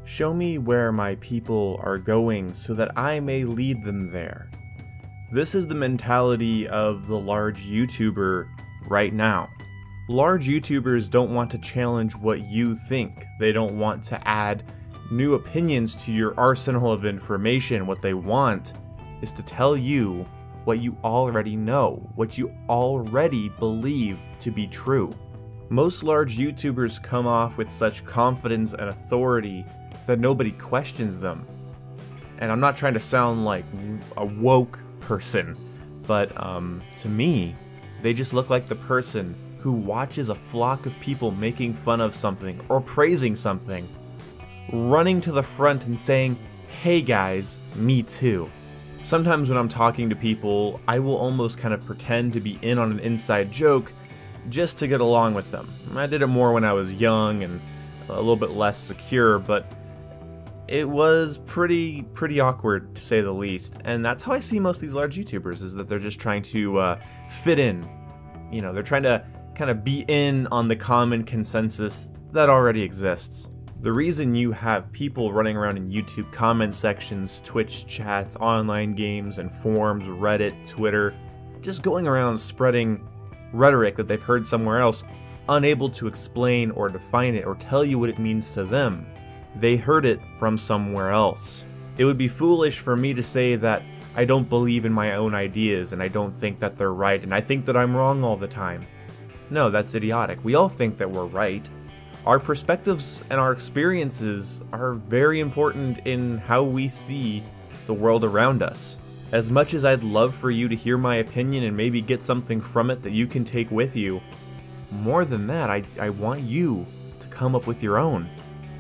Show me where my people are going so that I may lead them there. This is the mentality of the large YouTuber right now. Large YouTubers don't want to challenge what you think. They don't want to add new opinions to your arsenal of information. What they want is to tell you what you already know, what you already believe to be true. Most large YouTubers come off with such confidence and authority that nobody questions them. And I'm not trying to sound like a woke person, but to me, they just look like the person who watches a flock of people making fun of something or praising something, running to the front and saying, "Hey guys, me too." Sometimes when I'm talking to people, I will almost kind of pretend to be in on an inside joke just to get along with them. I did it more when I was young and a little bit less secure, but it was pretty awkward to say the least. And that's how I see most of these large YouTubers, is that they're just trying to fit in. You know, they're trying to kind of be in on the common consensus that already exists. The reason you have people running around in YouTube comment sections, Twitch chats, online games, and forums, Reddit, Twitter, just going around spreading rhetoric that they've heard somewhere else, unable to explain or define it or tell you what it means to them. They heard it from somewhere else. It would be foolish for me to say that I don't believe in my own ideas and I don't think that they're right and I think that I'm wrong all the time. No, that's idiotic. We all think that we're right. Our perspectives and our experiences are very important in how we see the world around us. As much as I'd love for you to hear my opinion and maybe get something from it that you can take with you, more than that, I want you to come up with your own.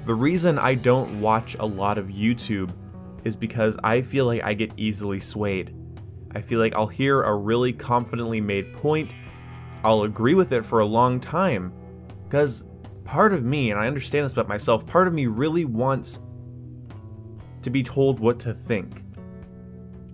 The reason I don't watch a lot of YouTube is because I feel like I get easily swayed. I feel like I'll hear a really confidently made point, I'll agree with it for a long time, because part of me, and I understand this about myself, part of me really wants to be told what to think.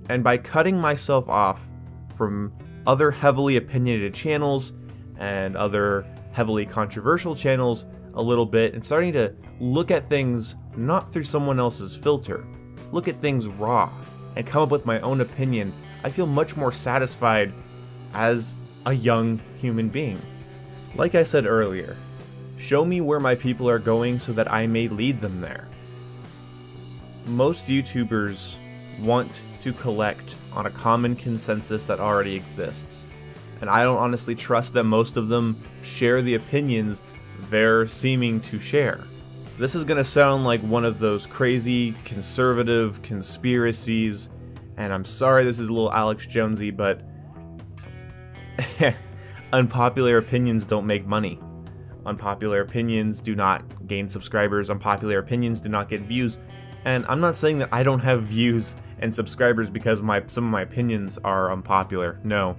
And by cutting myself off from other heavily opinionated channels and other heavily controversial channels a little bit and starting to look at things not through someone else's filter, look at things raw, and come up with my own opinion, I feel much more satisfied as a young human being. Like I said earlier, show me where my people are going so that I may lead them there. Most YouTubers want to collect on a common consensus that already exists, and I don't honestly trust that most of them share the opinions they're seeming to share. This is gonna sound like one of those crazy conservative conspiracies, and I'm sorry this is a little Alex Jonesy, but unpopular opinions don't make money. Unpopular opinions do not gain subscribers. Unpopular opinions do not get views. And I'm not saying that I don't have views and subscribers because some of my opinions are unpopular. No,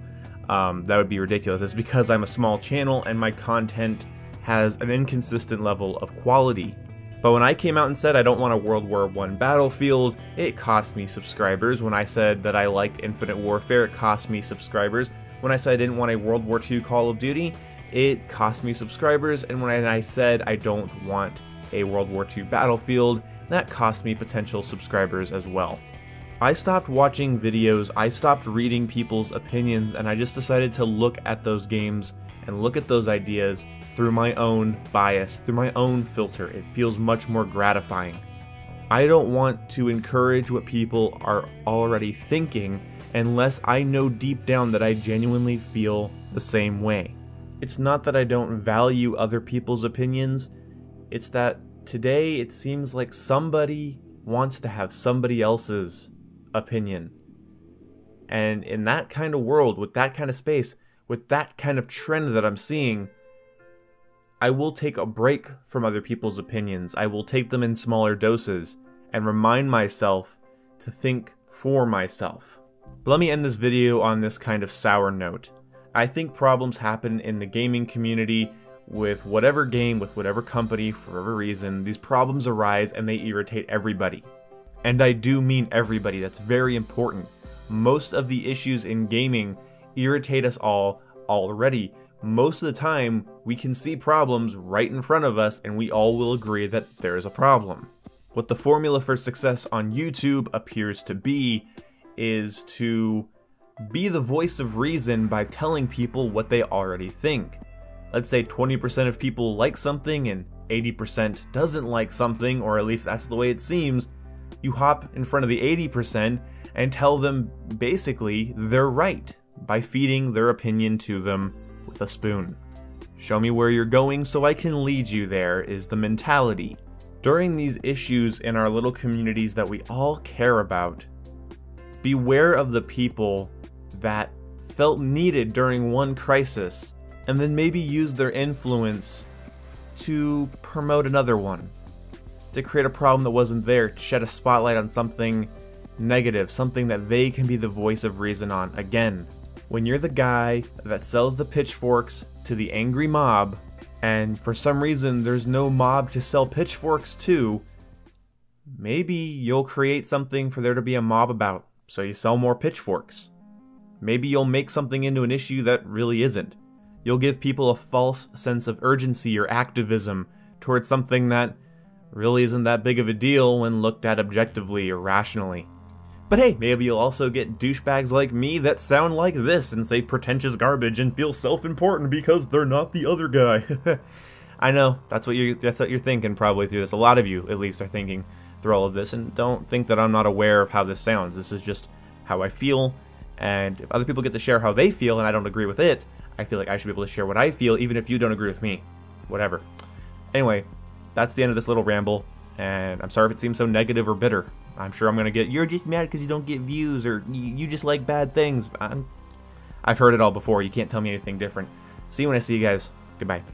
that would be ridiculous. It's because I'm a small channel and my content has an inconsistent level of quality. But when I came out and said I don't want a World War I battlefield, it cost me subscribers. When I said that I liked Infinite Warfare, it cost me subscribers. When I said I didn't want a World War II Call of Duty, it cost me subscribers. And when I said I don't want a World War II battlefield, that cost me potential subscribers as well. I stopped watching videos, I stopped reading people's opinions, and I just decided to look at those games and look at those ideas through my own bias, through my own filter. It feels much more gratifying. I don't want to encourage what people are already thinking unless I know deep down that I genuinely feel the same way. It's not that I don't value other people's opinions, it's that today it seems like somebody wants to have somebody else's opinion. And in that kind of world, with that kind of space, with that kind of trend that I'm seeing, I will take a break from other people's opinions. I will take them in smaller doses and remind myself to think for myself. But let me end this video on this kind of sour note. I think problems happen in the gaming community with whatever game, with whatever company, for whatever reason. These problems arise and they irritate everybody. And I do mean everybody. That's very important. Most of the issues in gaming irritate us all already. Most of the time, we can see problems right in front of us and we all will agree that there is a problem. What the formula for success on YouTube appears to be is to be the voice of reason by telling people what they already think. Let's say 20% of people like something and 80% doesn't like something, or at least that's the way it seems. You hop in front of the 80% and tell them basically they're right by feeding their opinion to them with a spoon. Show me where you're going so I can lead you there is the mentality. During these issues in our little communities that we all care about, beware of the people that felt needed during one crisis and then maybe use their influence to promote another one, to create a problem that wasn't there, to shed a spotlight on something negative, something that they can be the voice of reason on. Again, when you're the guy that sells the pitchforks to the angry mob, and for some reason there's no mob to sell pitchforks to, maybe you'll create something for there to be a mob about, so you sell more pitchforks. Maybe you'll make something into an issue that really isn't. You'll give people a false sense of urgency or activism towards something that really isn't that big of a deal when looked at objectively or rationally. But hey, maybe you'll also get douchebags like me that sound like this and say pretentious garbage and feel self-important because they're not the other guy. I know, that's what you're thinking probably through this. A lot of you, at least, are thinking through all of this, and don't think that I'm not aware of how this sounds. This is just how I feel, and if other people get to share how they feel and I don't agree with it, I feel like I should be able to share what I feel even if you don't agree with me. Whatever. Anyway, that's the end of this little ramble, and I'm sorry if it seems so negative or bitter. I'm sure I'm gonna get, you're just mad because you don't get views, or you just like bad things. I've heard it all before. You can't tell me anything different. See you when I see you guys. Goodbye.